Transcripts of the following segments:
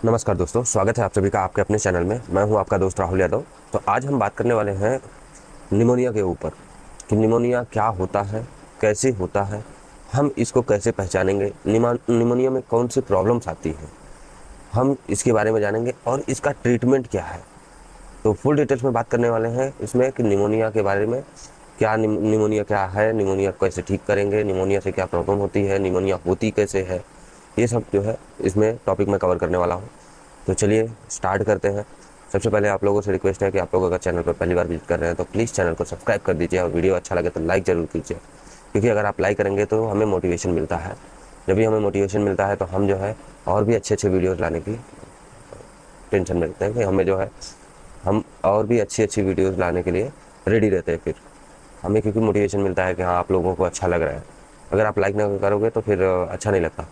नमस्कार दोस्तों, स्वागत है आप सभी का आपके अपने चैनल में। मैं हूं आपका दोस्त राहुल यादव। तो आज हम बात करने वाले हैं निमोनिया के ऊपर कि निमोनिया क्या होता है, कैसे होता है, हम इसको कैसे पहचानेंगे, निमोनिया में कौन सी प्रॉब्लम्स आती हैं, हम इसके बारे में जानेंगे और इसका ट्रीटमेंट क्या है। तो फुल डिटेल्स में बात करने वाले हैं इसमें कि निमोनिया के बारे में, क्या निमोनिया क्या है, निमोनिया कैसे ठीक करेंगे, निमोनिया से क्या प्रॉब्लम होती है, निमोनिया होती कैसे है, ये सब जो है इसमें टॉपिक में कवर करने वाला हूँ। तो चलिए स्टार्ट करते हैं। सबसे पहले आप लोगों से रिक्वेस्ट है कि आप लोग अगर चैनल पर पहली बार विजिट कर रहे हैं तो प्लीज़ चैनल को सब्सक्राइब कर दीजिए और वीडियो अच्छा लगे तो लाइक ज़रूर कीजिए, क्योंकि अगर आप लाइक करेंगे तो हमें मोटिवेशन मिलता है। जब भी हमें मोटिवेशन मिलता है तो हम जो है और भी अच्छे अच्छे वीडियोज़ लाने की टेंशन में रहते हैं कि हमें जो है हम और भी अच्छी अच्छी वीडियोज़ लाने के लिए रेडी रहते हैं। फिर हमें क्योंकि मोटिवेशन मिलता है कि हाँ आप लोगों को अच्छा लग रहा है। अगर आप लाइक ना करोगे तो फिर अच्छा नहीं लगता।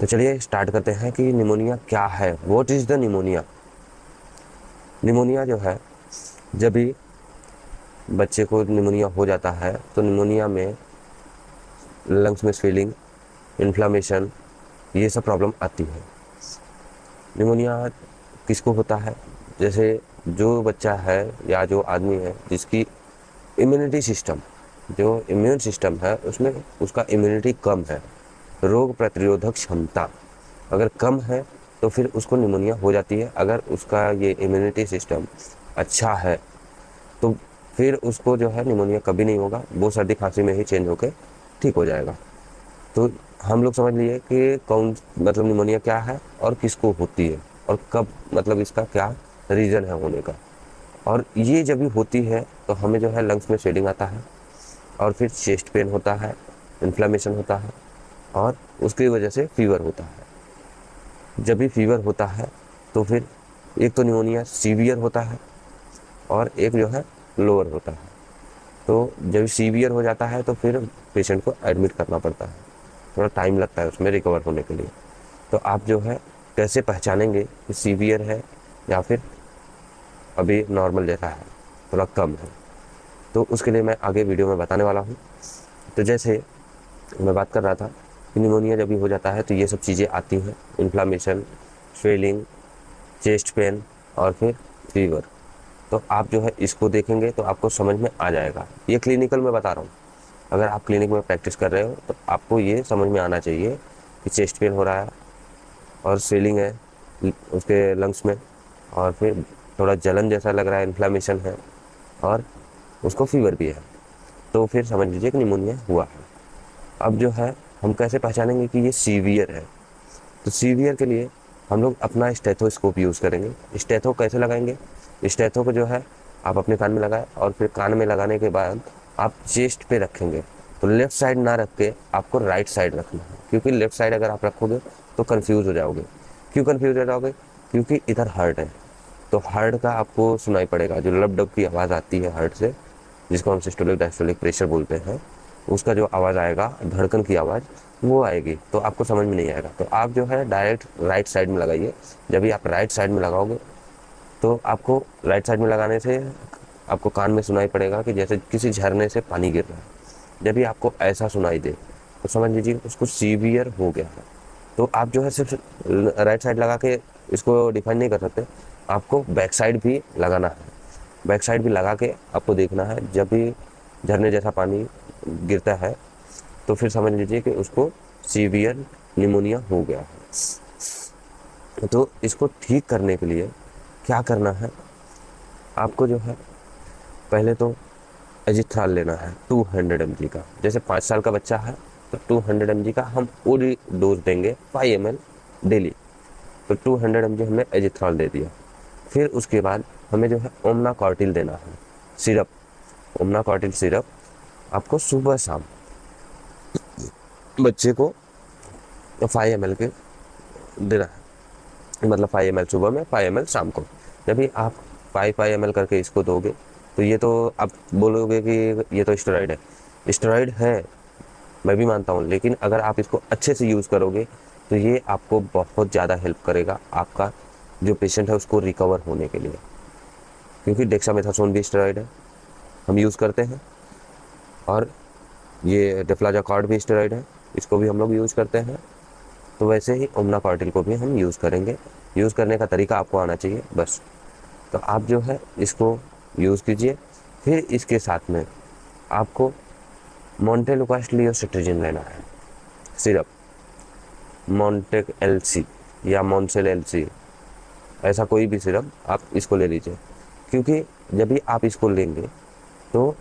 तो चलिए स्टार्ट करते हैं कि निमोनिया क्या है। What is the pneumonia. Pneumonia जो है, जब भी बच्चे को निमोनिया हो जाता है तो निमोनिया में लंग्स में स्वेलिंग, इन्फ्लामेशन, ये सब प्रॉब्लम आती है। निमोनिया किसको होता है? जैसे जो बच्चा है या जो आदमी है जिसकी इम्यूनिटी सिस्टम, जो इम्यून सिस्टम है उसमें उसका इम्यूनिटी कम है, रोग प्रतिरोधक क्षमता अगर कम है तो फिर उसको निमोनिया हो जाती है। अगर उसका ये इम्यूनिटी सिस्टम अच्छा है तो फिर उसको जो है निमोनिया कभी नहीं होगा, वो सर्दी खांसी में ही चेंज होकर ठीक हो जाएगा। तो हम लोग समझ लिए कि कौन मतलब निमोनिया क्या है और किसको होती है और कब, मतलब इसका क्या रीज़न है होने का। और ये जब भी होती है तो हमें जो है लंग्स में स्वेलिंग आता है और फिर चेस्ट पेन होता है, इन्फ्लामेशन होता है और उसकी वजह से फीवर होता है। जब भी फीवर होता है तो फिर एक तो निमोनिया सीवियर होता है और एक जो है लोअर होता है। तो जब सीवियर हो जाता है तो फिर पेशेंट को एडमिट करना पड़ता है, थोड़ा टाइम लगता है उसमें रिकवर होने के लिए। तो आप जो है कैसे पहचानेंगे कि सीवियर है या फिर अभी नॉर्मल जैसा है, थोड़ा कम है, तो उसके लिए मैं आगे वीडियो में बताने वाला हूँ। तो जैसे मैं बात कर रहा था कि निमोनिया जब भी हो जाता है तो ये सब चीज़ें आती हैं, इन्फ्लामेशन, स्वेलिंग, चेस्ट पेन और फिर फीवर। तो आप जो है इसको देखेंगे तो आपको समझ में आ जाएगा। ये क्लिनिकल में बता रहा हूँ, अगर आप क्लिनिक में प्रैक्टिस कर रहे हो तो आपको ये समझ में आना चाहिए कि चेस्ट पेन हो रहा है और स्वेलिंग है उसके लंग्स में और फिर थोड़ा जलन जैसा लग रहा है, इन्फ्लामेशन है और उसको फीवर भी है, तो फिर समझ लीजिए कि निमोनिया हुआ है। अब जो है हम कैसे पहचानेंगे कि ये सीवियर है। तो सीवियर के लिए हम लोग अपना स्टेथोस्कोप यूज़ करेंगे। स्टेथो कैसे लगाएंगे? स्टेथो को जो है आप अपने कान में लगाएं और फिर कान में लगाने के बाद आप चेस्ट पे रखेंगे। तो लेफ़्ट साइड ना रख के आपको राइट साइड रखना है, क्योंकि लेफ़्ट साइड अगर आप रखोगे तो कन्फ्यूज़ हो जाओगे। क्यों कन्फ्यूज़ हो जाओगे? क्योंकि इधर हार्ट है, तो हार्ट का आपको सुनाई पड़ेगा, जो लब डब की आवाज़ आती है हार्ट से, जिसको हम सिस्टोलिक डायस्टोलिक प्रेशर बोलते हैं, उसका जो आवाज़ आएगा, धड़कन की आवाज़, वो आएगी, तो आपको समझ में नहीं आएगा। तो आप जो है डायरेक्ट राइट साइड में लगाइए। जब भी आप राइट साइड में लगाओगे तो आपको राइट साइड में लगाने से आपको कान में सुनाई पड़ेगा कि जैसे किसी झरने से पानी गिर रहा है। जब भी आपको ऐसा सुनाई दे तो समझ लीजिए उसको सीवियर हो गया है। तो आप जो है सिर्फ राइट साइड लगा के इसको डिफाइन नहीं कर सकते, आपको बैक साइड भी लगाना है। बैक साइड भी लगा के आपको देखना है, जब भी झरने जैसा पानी गिरता है तो फिर समझ लीजिए कि उसको सीवियर निमोनिया हो गया है। तो इसको ठीक करने के लिए क्या करना है, आपको जो है पहले तो एजिथ्राल लेना है 200 mg का। जैसे 5 साल का बच्चा है तो 200 mg का हम ओडी डोज देंगे 5 ml डेली। तो 200 mg हमने एजिथ्राल दे दिया। फिर उसके बाद हमें जो है ओमना कॉर्टिल देना है सिरप। ओमना कॉर्टिल सिरप आपको सुबह शाम बच्चे को 5 ml के देना है, मतलब 5 ml सुबह में, 5 ml शाम को। जब भी आप 5 ml करके इसको दोगे तो ये तो आप बोलोगे कि ये तो स्टेरॉइड है। स्टेरॉइड है, मैं भी मानता हूँ, लेकिन अगर आप इसको अच्छे से यूज़ करोगे तो ये आपको बहुत ज़्यादा हेल्प करेगा, आपका जो पेशेंट है उसको रिकवर होने के लिए। क्योंकि डेक्सामेथासोन भी स्टेरॉइड है, हम यूज़ करते हैं, और ये डिफ्लाजाकॉर्ड भी स्टेरॉइड है, इसको भी हम लोग यूज़ करते हैं। तो वैसे ही ओमना कॉर्टिल को भी हम यूज़ करेंगे यूज़ करने का तरीका आपको आना चाहिए बस। तो आप जो है इसको यूज़ कीजिए। फिर इसके साथ में आपको मोंटेलुकास्ट लियोसिट्रिजिन लेना है, सिरप, मोंटेक एलसी या मोनसेल एलसी, ऐसा कोई भी सिरप आप इसको ले लीजिए। क्योंकि जब भी आप इसको लेंगे तो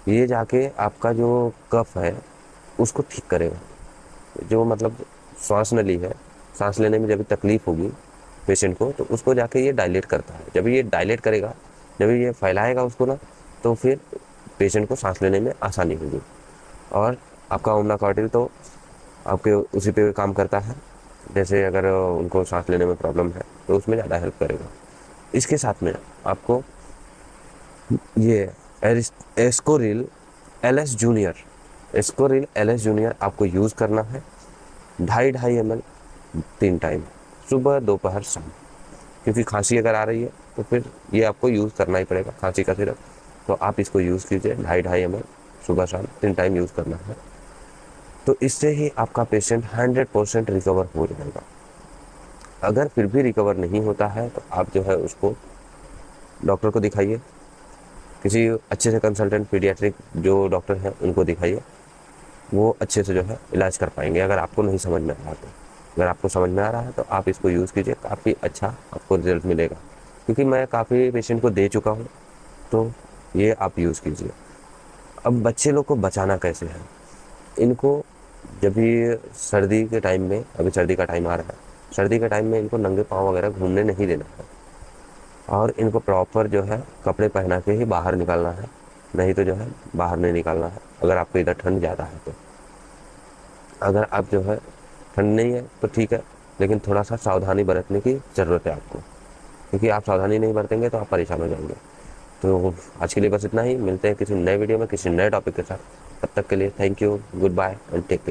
ये जाके आपका जो कफ है उसको ठीक करेगा। जो मतलब श्वास नली है, सांस लेने में जब भी तकलीफ होगी पेशेंट को, तो उसको जाके ये डायलेट करता है। जब ये डायलेट करेगा, जब ये फैलाएगा उसको ना, तो फिर पेशेंट को सांस लेने में आसानी होगी। और आपका ओमना कॉर्टिल तो आपके उसी पे काम करता है। जैसे अगर उनको सांस लेने में प्रॉब्लम है तो उसमें ज़्यादा हेल्प करेगा। इसके साथ में आपको ये Ascoril LS junior, Ascoril LS junior आपको यूज़ करना है 2.5 ml 3 टाइम, सुबह दोपहर शाम। क्योंकि खांसी अगर आ रही है तो फिर ये आपको यूज़ करना ही पड़ेगा, खांसी का सिरप। तो आप इसको यूज़ कीजिए 2.5 ml सुबह शाम 3 टाइम यूज़ करना है। तो इससे ही आपका पेशेंट 100% रिकवर हो जाएगा। अगर फिर भी रिकवर नहीं होता है तो आप जो है उसको डॉक्टर को दिखाइए, किसी अच्छे से कंसल्टेंट पीडियाट्रिक जो डॉक्टर हैं उनको दिखाइए, वो अच्छे से जो है इलाज कर पाएंगे। अगर आपको नहीं समझ में आ रहा तो, अगर आपको समझ में आ रहा है तो आप इसको यूज़ कीजिए, काफ़ी अच्छा आपको रिजल्ट मिलेगा। क्योंकि मैं काफ़ी पेशेंट को दे चुका हूँ, तो ये आप यूज़ कीजिए। अब बच्चे लोग को बचाना कैसे है, इनको जब भी सर्दी के टाइम में, अभी सर्दी का टाइम आ रहा है, सर्दी के टाइम में इनको नंगे पाँव वगैरह घूमने नहीं देना है। और इनको प्रॉपर जो है कपड़े पहना के ही बाहर निकालना है, नहीं तो जो है बाहर नहीं निकालना है अगर आपको इधर ठंड ज़्यादा है तो। अगर आप जो है ठंड नहीं है तो ठीक है, लेकिन थोड़ा सा सावधानी बरतने की ज़रूरत है आपको। क्योंकि आप सावधानी नहीं बरतेंगे तो आप परेशान हो जाएंगे। तो आज के लिए बस इतना ही, मिलते हैं किसी नए वीडियो में किसी नए टॉपिक के साथ। तब तक के लिए thank you, goodbye and take care.